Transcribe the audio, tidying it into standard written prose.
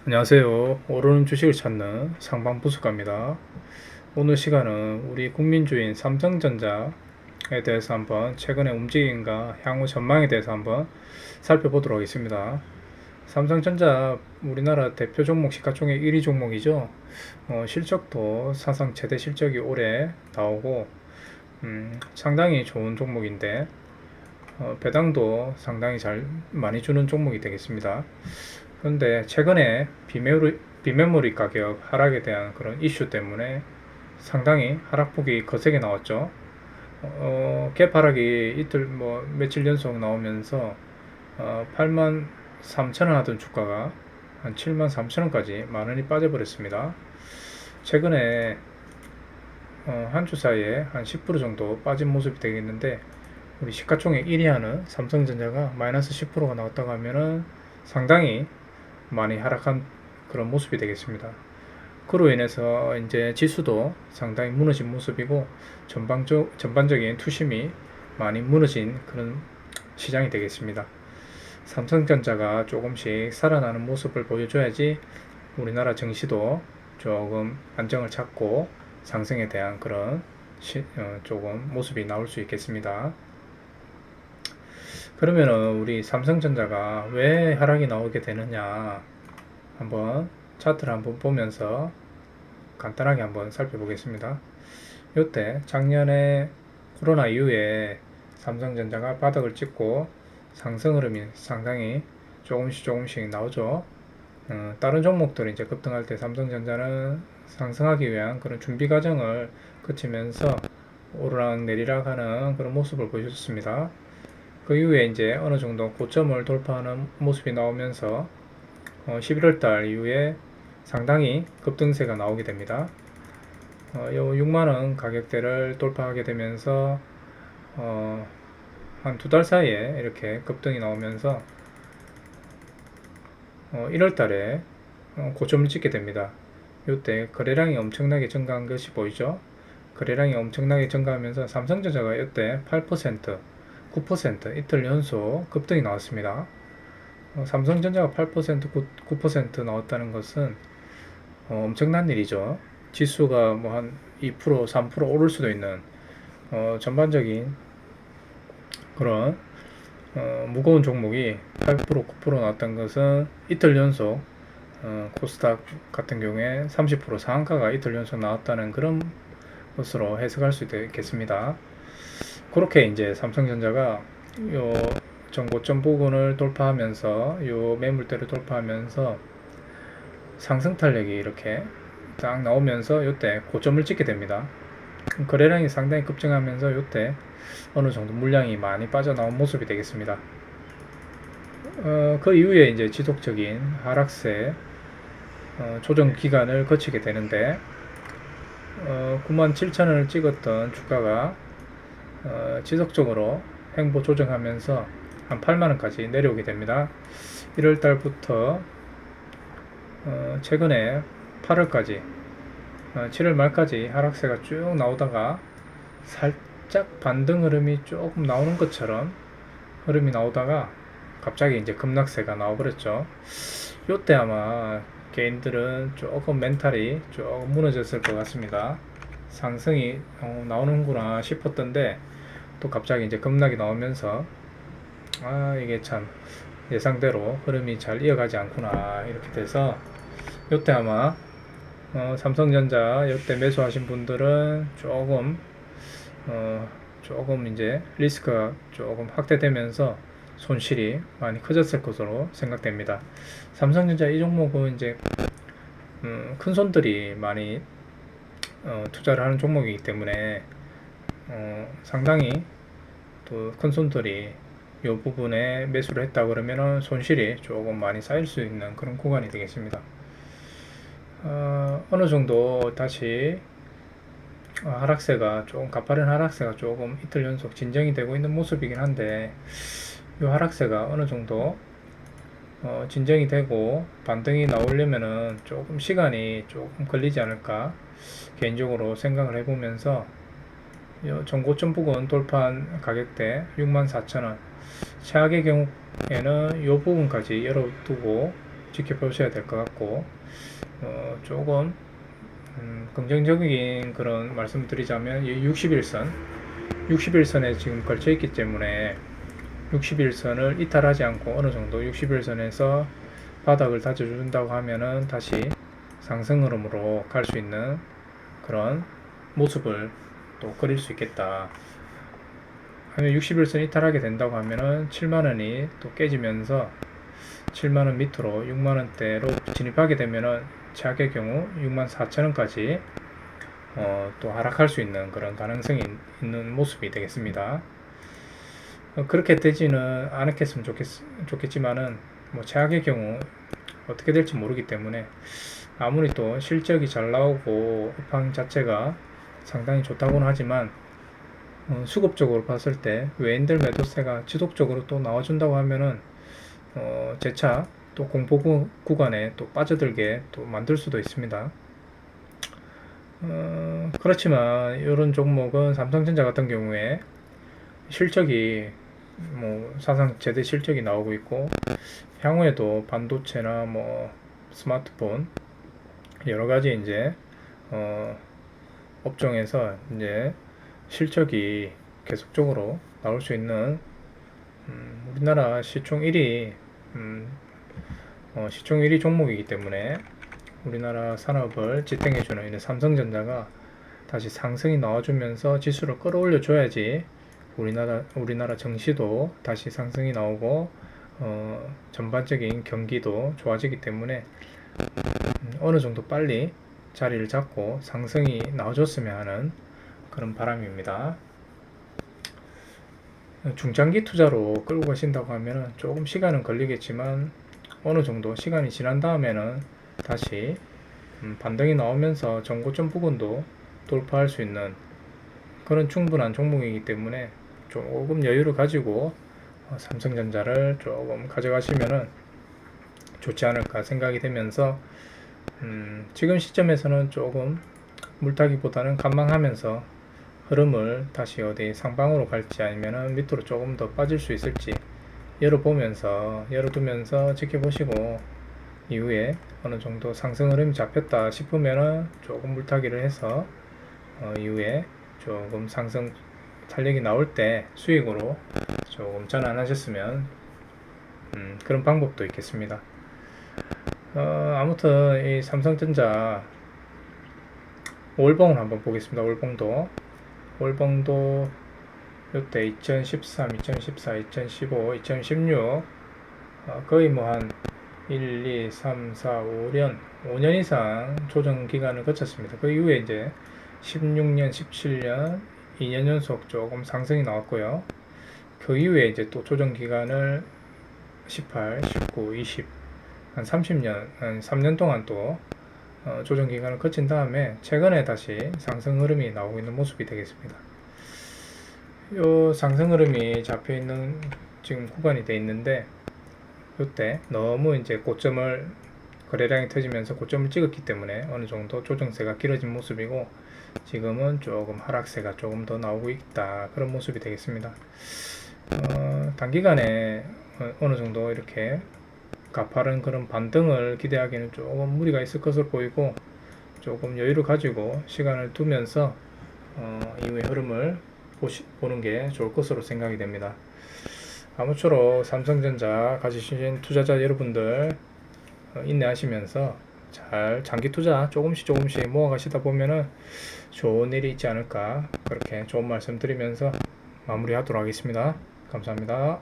안녕하세요. 오르는 주식을 찾는 상방부수가입니다. 오늘 시간은 우리 국민주인 삼성전자에 대해서 한번 최근의 움직임과 향후 전망에 대해서 한번 살펴보도록 하겠습니다. 삼성전자 우리나라 대표 종목 시가총액 1위 종목이죠. 실적도 사상 최대 실적이 올해 나오고 상당히 좋은 종목인데 배당도 상당히 잘 많이 주는 종목이 되겠습니다. 그런데 최근에 비메모리 가격 하락에 대한 그런 이슈 때문에 상당히 하락폭이 거세게 나왔죠. 갭 하락이 이틀 며칠 연속 나오면서 8만 3천원 하던 주가가 한 7만 3천원까지 만원이 빠져버렸습니다. 최근에 한 주 사이에 한 10% 정도 빠진 모습이 되겠는데, 우리 시가총액 1위 하는 삼성전자가 마이너스 10%가 나왔다고 하면은 상당히 많이 하락한 그런 모습이 되겠습니다. 그로 인해서 이제 지수도 상당히 무너진 모습이고 전반적인 투심이 많이 무너진 그런 시장이 되겠습니다. 삼성전자가 조금씩 살아나는 모습을 보여줘야지 우리나라 증시도 조금 안정을 찾고 상승에 대한 그런 조금 모습이 나올 수 있겠습니다. 그러면은 우리 삼성전자가 왜 하락이 나오게 되느냐, 한번 차트를 한번 보면서 간단하게 한번 살펴보겠습니다. 이때 작년에 코로나 이후에 삼성전자가 바닥을 찍고 상승 흐름이 상당히 조금씩 나오죠. 다른 종목들이 이제 급등할 때 삼성전자는 상승하기 위한 그런 준비 과정을 거치면서 오르락 내리락 하는 그런 모습을 보여줬습니다. 그 이후에 이제 어느 정도 고점을 돌파하는 모습이 나오면서 11월달 이후에 상당히 급등세가 나오게 됩니다. 요 6만원 가격대를 돌파하게 되면서 한 두 달 사이에 이렇게 급등이 나오면서 1월달에 고점을 찍게 됩니다. 이때 거래량이 엄청나게 증가한 것이 보이죠. 거래량이 엄청나게 증가하면서 삼성전자가 이때 8%, 9% 이틀 연속 급등이 나왔습니다. 삼성전자가 8%, 9% 나왔다는 것은 엄청난 일이죠. 지수가 뭐 한 2%, 3% 오를 수도 있는 전반적인 그런 무거운 종목이 8%, 9% 나왔던 것은 이틀 연속 코스닥 같은 경우에 30% 상한가가 이틀 연속 나왔다는 그런 것으로 해석할 수 있겠습니다. 그렇게 이제 삼성전자가 요 전고점 부근을 돌파하면서 요 매물대를 돌파하면서 상승 탄력이 이렇게 딱 나오면서 이때 고점을 찍게 됩니다. 거래량이 상당히 급증하면서 이때 어느 정도 물량이 많이 빠져나온 모습이 되겠습니다. 그 이후에 이제 지속적인 하락세 조정 기간을 거치게 되는데 97,000원을 찍었던 주가가 지속적으로 횡보 조정하면서 한 8만원까지 내려오게 됩니다. 1월달부터 최근에 8월까지 7월 말까지 하락세가 쭉 나오다가 살짝 반등 흐름이 조금 나오는 것처럼 흐름이 나오다가 갑자기 이제 급락세가 나와버렸죠. 요때 아마 개인들은 조금 멘탈이 조금 무너졌을 것 같습니다. 상승이 나오는구나 싶었던데 또 갑자기 이제 급락이 나오면서 이게 참 예상대로 흐름이 잘 이어가지 않구나 이렇게 돼서 요때 아마 삼성전자 요때 매수하신 분들은 조금 이제 리스크가 조금 확대되면서 손실이 많이 커졌을 것으로 생각됩니다. 삼성전자 이 종목은 이제 큰 손들이 많이 투자를 하는 종목이기 때문에 상당히 또 큰 손들이 이 부분에 매수를 했다 그러면은 손실이 조금 많이 쌓일 수 있는 그런 구간이 되겠습니다. 어느 정도 다시 하락세가 조금 가파른 하락세가 조금 이틀 연속 진정이 되고 있는 모습이긴 한데, 이 하락세가 어느 정도 진정이 되고 반등이 나오려면은 조금 시간이 조금 걸리지 않을까 개인적으로 생각을 해보면서 전고점 부근 돌파한 가격대 64,000원 최악의 경우에는 이 부분까지 열어두고 지켜보셔야 될 것 같고, 조금 긍정적인 그런 말씀을 드리자면 60일선에 지금 걸쳐 있기 때문에 60일선을 이탈하지 않고 어느 정도 60일선에서 바닥을 다져준다고 하면은 다시 상승 흐름으로 갈 수 있는 그런 모습을 또 그릴 수 있겠다. 하면 60일선 이탈하게 된다고 하면은 7만원이 또 깨지면서 7만원 밑으로 6만원대로 진입하게 되면은 최악의 경우 64,000원까지 또 하락할 수 있는 그런 가능성이 있는 모습이 되겠습니다. 그렇게 되지는 않았겠으면 좋겠지만은 뭐 최악의 경우 어떻게 될지 모르기 때문에 아무리 또 실적이 잘 나오고 업황 자체가 상당히 좋다고는 하지만 수급적으로 봤을 때 외인들 매도세가 지속적으로 또 나와준다고 하면은 재차 또 공포 구간에 또 빠져들게 또 만들 수도 있습니다. 그렇지만 이런 종목은 삼성전자 같은 경우에 실적이 뭐 사상 최대 실적이 나오고 있고 향후에도 반도체나 뭐 스마트폰 여러 가지 이제 업종에서 이제 실적이 계속적으로 나올 수 있는 우리나라 시총 1위 시총 1위 종목이기 때문에 우리나라 산업을 지탱해주는 이런 삼성전자가 다시 상승이 나와주면서 지수를 끌어올려 줘야지 우리나라 증시도 다시 상승이 나오고 전반적인 경기도 좋아지기 때문에 어느 정도 빨리 자리를 잡고 상승이 나와줬으면 하는 그런 바람입니다. 중장기 투자로 끌고 가신다고 하면 조금 시간은 걸리겠지만 어느 정도 시간이 지난 다음에는 다시 반등이 나오면서 전고점 부근도 돌파할 수 있는 그런 충분한 종목이기 때문에 조금 여유를 가지고 삼성전자를 조금 가져가시면은 좋지 않을까 생각이 되면서 지금 시점에서는 조금 물타기보다는 관망하면서 흐름을 다시 어디 상방으로 갈지 아니면은 밑으로 조금 더 빠질 수 있을지 열어두면서 지켜보시고 이후에 어느 정도 상승 흐름이 잡혔다 싶으면은 조금 물타기를 해서 이후에 조금 상승 탄력이 나올 때 수익으로 조금 전환하셨으면 그런 방법도 있겠습니다. 아무튼 이 삼성전자 월봉을 한번 보겠습니다. 월봉도 이때 2013, 2014, 2015, 2016 거의 뭐 한 1, 2, 3, 4, 5년 이상 조정 기간을 거쳤습니다. 그 이후에 이제 16년, 17년 2년 연속 조금 상승이 나왔고요. 그 이후에 이제 또 조정 기간을 18, 19, 20, 한 30년, 한 3년 동안 또 조정 기간을 거친 다음에 최근에 다시 상승 흐름이 나오고 있는 모습이 되겠습니다. 요 상승 흐름이 잡혀 있는 지금 구간이 되어 있는데 이때 너무 이제 고점을 거래량이 터지면서 고점을 찍었기 때문에 어느 정도 조정세가 길어진 모습이고 지금은 조금 하락세가 조금 더 나오고 있다 그런 모습이 되겠습니다. 단기간에 어느 정도 이렇게 가파른 그런 반등을 기대하기는 조금 무리가 있을 것으로 보이고 조금 여유를 가지고 시간을 두면서 이후의 흐름을 보는 게 좋을 것으로 생각이 됩니다. 아무쪼록 삼성전자 가지신 투자자 여러분들 인내하시면서 잘 장기 투자 조금씩 모아 가시다 보면은 좋은 일이 있지 않을까 그렇게 좋은 말씀 드리면서 마무리하도록 하겠습니다. 감사합니다.